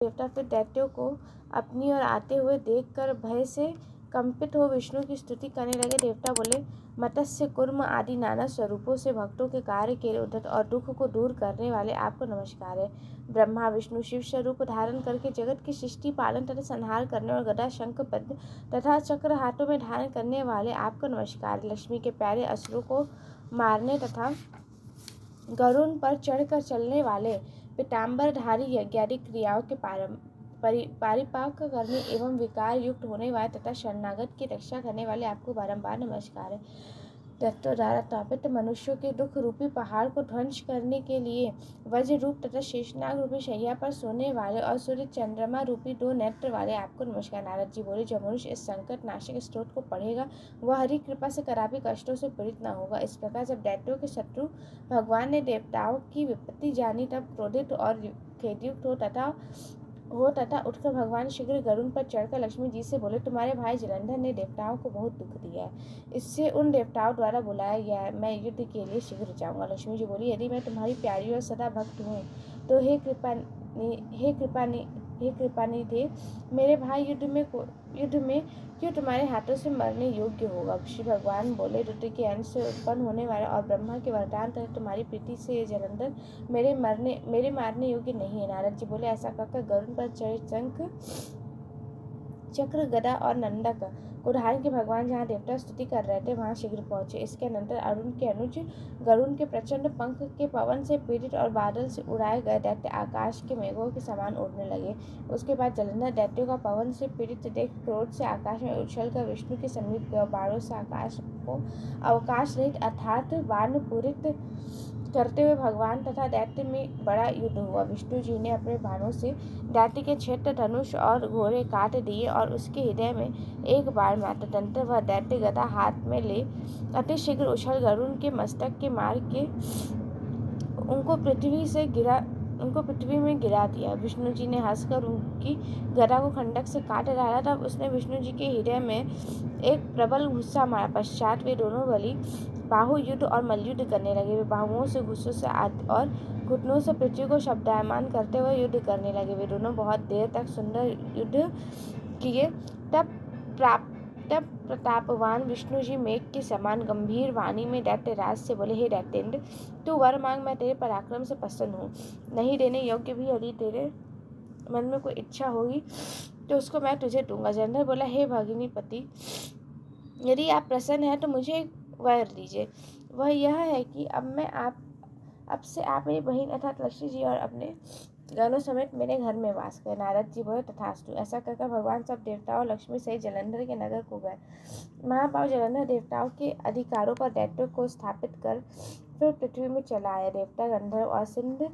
देवता फिर दैत्यों को अपनी ओर आते हुए देखकर भय से कंपित हो विष्णु की स्तुति करने लगे। देवता बोले, मत्स्य कूर्म आदि नाना स्वरूपों से भक्तों के कार्य के लिए उद्धत और दुख को दूर करने वाले आपको नमस्कार है। ब्रह्मा विष्णु शिव स्वरूप धारण करके जगत की सृष्टि पालन तथा संहार करने और गदा शंख पद्म तथा चक्र हाथों में धारण करने वाले आपको नमस्कार। लक्ष्मी के प्यारे असुरों को मारने तथा गरुड़ पर चढ़कर चलने वाले पीताम्बरधारी यज्ञादि क्रियाओं के परिपाक करने एवं विकार युक्त होने वाले तथा शरणागत की रक्षा करने वाले आपको बारंबार नमस्कार है। दैत्यों द्वारा तापित मनुष्यों के दुख रूपी पहाड़ को ध्वंस करने के लिए वज्र रूप तथा शेषनाग रूपी शैया पर सोने वाले और सूर्य चंद्रमा रूपी 2 नेत्र वाले आपको नमस्कार। नारद जी बोले, जो मनुष्य इस संकट नाशक स्तोत्र को पढ़ेगा वह हरि कृपा से कदापि कष्टों से पीड़ित न होगा। इस प्रकार जब दैत्यों के शत्रु भगवान ने देवताओं की विपत्ति जानी तब क्रोधित और खेदयुक्त हो तथा उठकर भगवान शीघ्र गरुड़ पर चढ़कर लक्ष्मी जी से बोले, तुम्हारे भाई जलंधर ने देवताओं को बहुत दुख दिया है, इससे उन देवताओं द्वारा बुलाया गया है, मैं युद्ध के लिए शीघ्र जाऊंगा। लक्ष्मी जी बोली, यदि मैं तुम्हारी प्यारी और सदा भक्त हूँ तो हे कृपानिधि मेरे भाई युद्ध में क्यों तुम्हारे हाथों से मरने योग्य होगा। श्री भगवान बोले, रुद्र के अंश से उत्पन्न होने वाला और ब्रह्मा के वरदान तथा तुम्हारी प्रीति से ये जलंधर मेरे मारने योग्य नहीं है। नारद जी बोले, ऐसा कहकर गरुड़ पर चढ़े शंख चक्र गदा और नंदक को धारण के भगवान जहाँ देवता स्तुति कर रहे थे वहां शीघ्र पहुंचे। इसके अनंतर अरुण के अनुज गरुड़ के प्रचंड पंख के पवन से पीड़ित और बादल से उड़ाए गए दैत्य आकाश के मेघों के समान उड़ने लगे। उसके बाद जलंधर दैत्यों का पवन से पीड़ित देख क्रोध से आकाश में उछल कर विष्णु के समीप गया। बाणों से आकाश को अवकाश रहित अर्थात बाण पूरित करते हुए भगवान तथा दैत्य में बड़ा युद्ध हुआ। विष्णु जी ने अपने बाणों से दैत्य के क्षेत्र धनुष और घोड़े काट दिए और उसके हृदय में एक बाण मारा। तदंतर वह दैत्य गदा हाथ में ले अतिशीघ्र उछल गरुड़ के मस्तक के मार के उनको पृथ्वी में गिरा दिया। विष्णु जी ने हंसकर उनकी गदा को खंडक से काट डाला। तब उसने विष्णु जी के हृदय में एक प्रबल गुस्सा मारा। पश्चात वे दोनों बलि बाहु युद्ध और मल्लयुद्ध करने लगे। वे बाहुओं से घुसों से और घुटनों से पृथ्वी को शब्दायमान करते हुए युद्ध करने लगे। वे दोनों बहुत देर तक सुंदर युद्ध किए। तब प्रतापवान विष्णु जी मेघ के समान गंभीर वाणी में दैत्यराज से बोले, हे दैत्येंद्र, तू वर मांग, मैं तेरे पराक्रम से प्रसन्न हूँ, नहीं देने योग्य भी यदि तेरे मन में कोई इच्छा होगी तो उसको मैं तुझे दूंगा। जलंधर बोला, हे भगिनीपति, यदि आप प्रसन्न हैं तो मुझे एक वर दीजिए। वह यह है कि अब से आप मेरी बहन अर्थात लक्ष्मी जी और अपने गणों समेत मेरे घर में वास करें। नारद जी बोले, तथास्तु। ऐसा कहकर भगवान सब देवताओं लक्ष्मी सहित जलंधर के नगर को गए। महाभाव जलंधर देवताओं के अधिकारों पर दैत्यों को स्थापित कर फिर पृथ्वी में चला आया। देवता गंधर्व और सिंध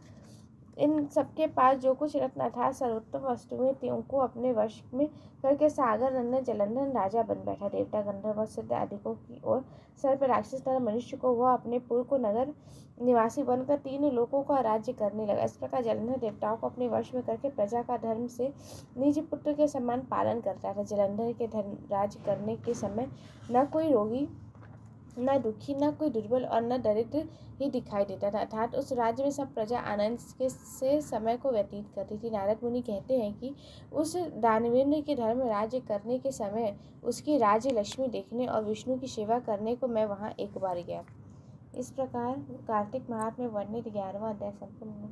इन सबके पास जो कुछ रत्न अर्थात सर्वोत्तम वस्तुएं थी उनको अपने वश में करके सागर नंदन जलंधर राजा बन बैठा। देवता गंधर्व और सिद्ध आदिकों की ओर सर्प राक्षस तथा मनुष्य को वह अपने पूर्व को नगर निवासी बनकर 3 लोकों का राज्य करने लगा। इस प्रकार जलंधर देवताओं को अपने वश में करके प्रजा का धर्म से निज पुत्र के समान पालन करता था। जलंधर के धर्म राज्य करने के समय न कोई रोगी, न दुखी, न कोई दुर्बल और न दरिद्र ही दिखाई देता था, अर्थात उस राज्य में सब प्रजा आनंद से समय को व्यतीत करती थी। नारद मुनि कहते हैं कि उस दानवेंद्र के धर्म राज्य करने के समय उसकी राज्य लक्ष्मी देखने और विष्णु की सेवा करने को मैं वहाँ एक बार गया। इस प्रकार कार्तिक माह में वर्णित 11वां अध्याय संपूर्ण हुआ।